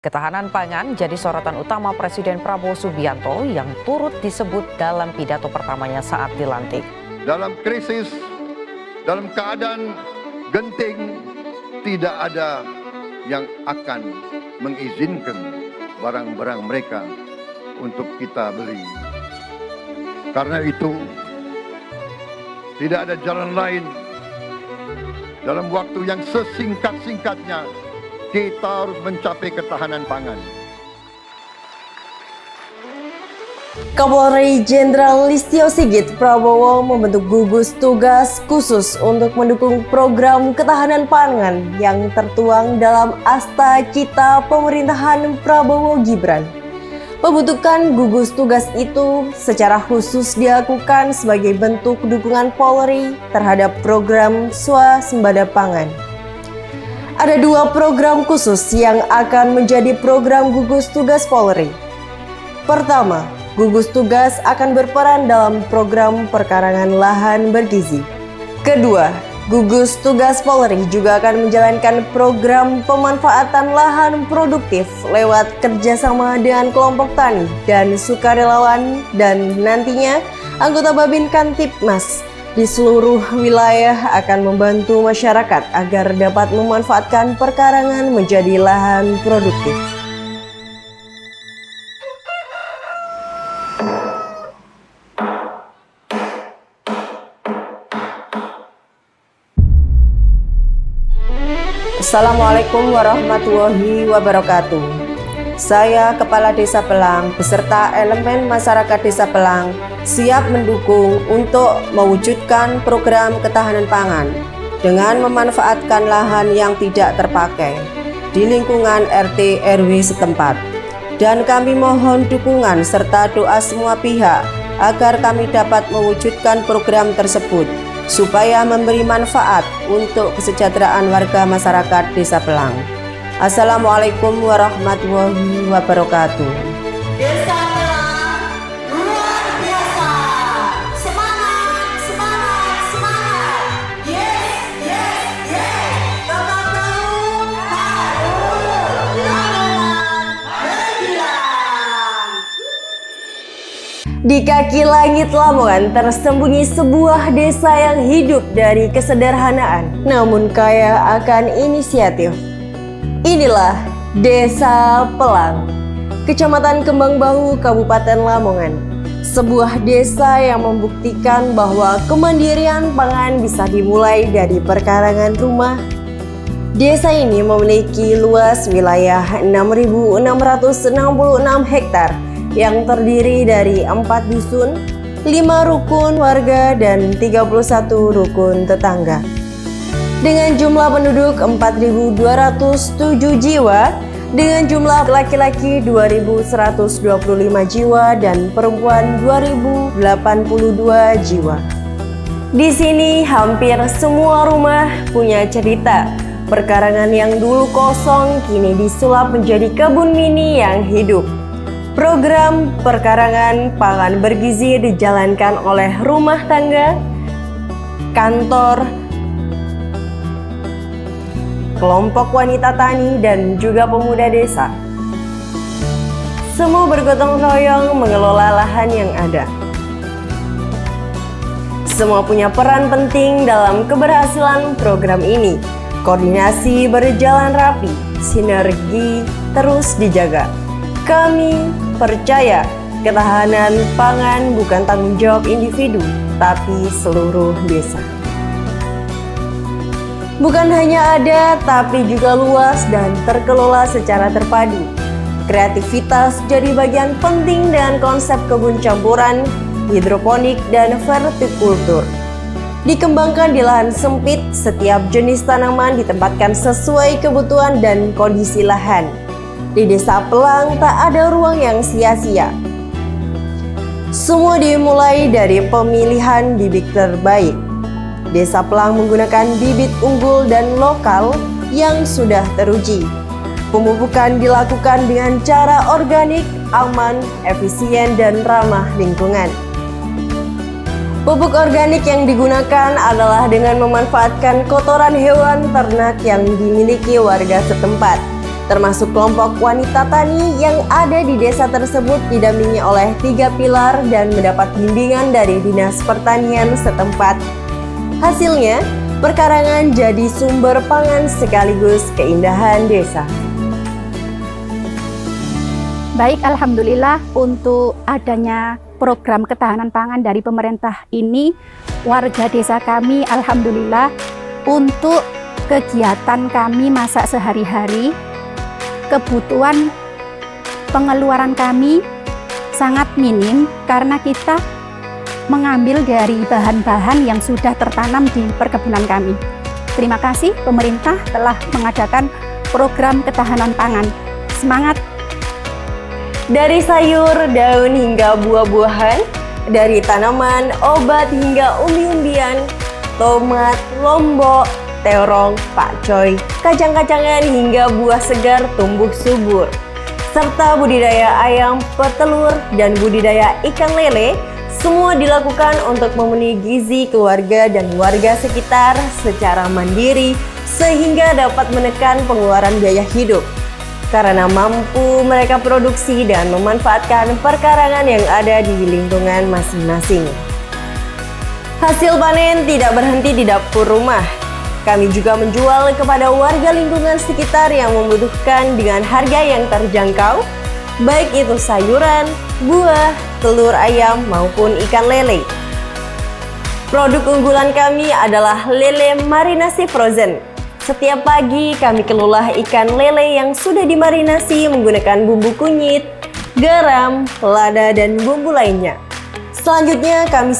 Ketahanan pangan jadi sorotan utama Presiden Prabowo Subianto yang turut disebut dalam pidato pertamanya saat dilantik. Dalam krisis, dalam keadaan genting, tidak ada yang akan mengizinkan barang-barang mereka untuk kita beli. Karena itu, tidak ada jalan lain dalam waktu yang sesingkat-singkatnya kita harus mencapai ketahanan pangan. Kapolri Jenderal Listio Sigit Prabowo membentuk gugus tugas khusus untuk mendukung program ketahanan pangan yang tertuang dalam Asta Cita Pemerintahan Prabowo Gibran. Pembentukan gugus tugas itu secara khusus dilakukan sebagai bentuk dukungan Polri terhadap program swasembada pangan. Ada dua program khusus yang akan menjadi program gugus tugas Polri. Pertama, gugus tugas akan berperan dalam program perkarangan lahan bergizi. Kedua, gugus tugas Polri juga akan menjalankan program pemanfaatan lahan produktif lewat kerjasama dengan kelompok tani dan sukarelawan dan nantinya anggota Babin Kamtibmas di seluruh wilayah akan membantu masyarakat agar dapat memanfaatkan perkarangan menjadi lahan produktif. Assalamualaikum warahmatullahi wabarakatuh. Saya Kepala Desa Pelang beserta elemen masyarakat Desa Pelang siap mendukung untuk mewujudkan program ketahanan pangan dengan memanfaatkan lahan yang tidak terpakai di lingkungan RT RW setempat. Dan kami mohon dukungan serta doa semua pihak agar kami dapat mewujudkan program tersebut supaya memberi manfaat untuk kesejahteraan warga masyarakat Desa Pelang. Assalamualaikum warahmatullahi wabarakatuh. Desa Pelang luar biasa. Semangat, semangat, semangat. Yes, yes, yes. Tetap tahu harus lawan berjuang. Di kaki langit Lamongan tersembunyi sebuah desa yang hidup dari kesederhanaan namun kaya akan inisiatif. Inilah Desa Pelang, Kecamatan Kembang Bahu, Kabupaten Lamongan. Sebuah desa yang membuktikan bahwa kemandirian pangan bisa dimulai dari perkarangan rumah. Desa ini memiliki luas wilayah 6.666 hektar yang terdiri dari 4 dusun, 5 rukun warga, dan 31 rukun tetangga. Dengan jumlah penduduk 4.207 jiwa, dengan jumlah laki-laki 2.125 jiwa dan perempuan 2.082 jiwa. Di sini hampir semua rumah punya cerita. Perkarangan yang dulu kosong kini disulap menjadi kebun mini yang hidup. Program perkarangan pangan bergizi dijalankan oleh rumah tangga, kantor, kelompok wanita tani, dan juga pemuda desa. Semua bergotong royong mengelola lahan yang ada. Semua punya peran penting dalam keberhasilan program ini. Koordinasi berjalan rapi, sinergi terus dijaga. Kami percaya ketahanan pangan bukan tanggung jawab individu, tapi seluruh desa. Bukan hanya ada, tapi juga luas dan terkelola secara terpadu. Kreativitas jadi bagian penting dengan konsep kebun campuran, hidroponik, dan vertikultur. Dikembangkan di lahan sempit, setiap jenis tanaman ditempatkan sesuai kebutuhan dan kondisi lahan. Di Desa Pelang tak ada ruang yang sia-sia. Semua dimulai dari pemilihan bibit terbaik. Desa Pelang menggunakan bibit unggul dan lokal yang sudah teruji. Pemupukan dilakukan dengan cara organik, aman, efisien, dan ramah lingkungan. Pupuk organik yang digunakan adalah dengan memanfaatkan kotoran hewan ternak yang dimiliki warga setempat. termasuk kelompok wanita tani yang ada di desa tersebut didampingi oleh 3 pilar dan mendapat bimbingan dari Dinas Pertanian setempat. Hasilnya, perkarangan jadi sumber pangan sekaligus keindahan desa. Baik, alhamdulillah untuk adanya program ketahanan pangan dari pemerintah ini, warga desa kami alhamdulillah untuk kegiatan kami masak sehari-hari, kebutuhan pengeluaran kami sangat minim karena kita mengambil dari bahan-bahan yang sudah tertanam di perkebunan kami. Terima kasih pemerintah telah mengadakan program ketahanan pangan. Semangat! Dari sayur, daun hingga buah-buahan, dari tanaman, obat hingga umbi-umbian, tomat, lombok, terong, pakcoy, kacang-kacangan hingga buah segar tumbuh subur, serta budidaya ayam, petelur, dan budidaya ikan lele, semua dilakukan untuk memenuhi gizi keluarga dan warga sekitar secara mandiri sehingga dapat menekan pengeluaran biaya hidup. Karena mampu mereka produksi dan memanfaatkan perkarangan yang ada di lingkungan masing-masing. Hasil panen tidak berhenti di dapur rumah. Kami juga menjual kepada warga lingkungan sekitar yang membutuhkan dengan harga yang terjangkau, baik itu sayuran, buah, telur ayam, maupun ikan lele. Produk unggulan kami adalah lele marinasi frozen. Setiap pagi kami kelola ikan lele yang sudah dimarinasi menggunakan bumbu kunyit, garam, lada, dan bumbu lainnya. Selanjutnya kami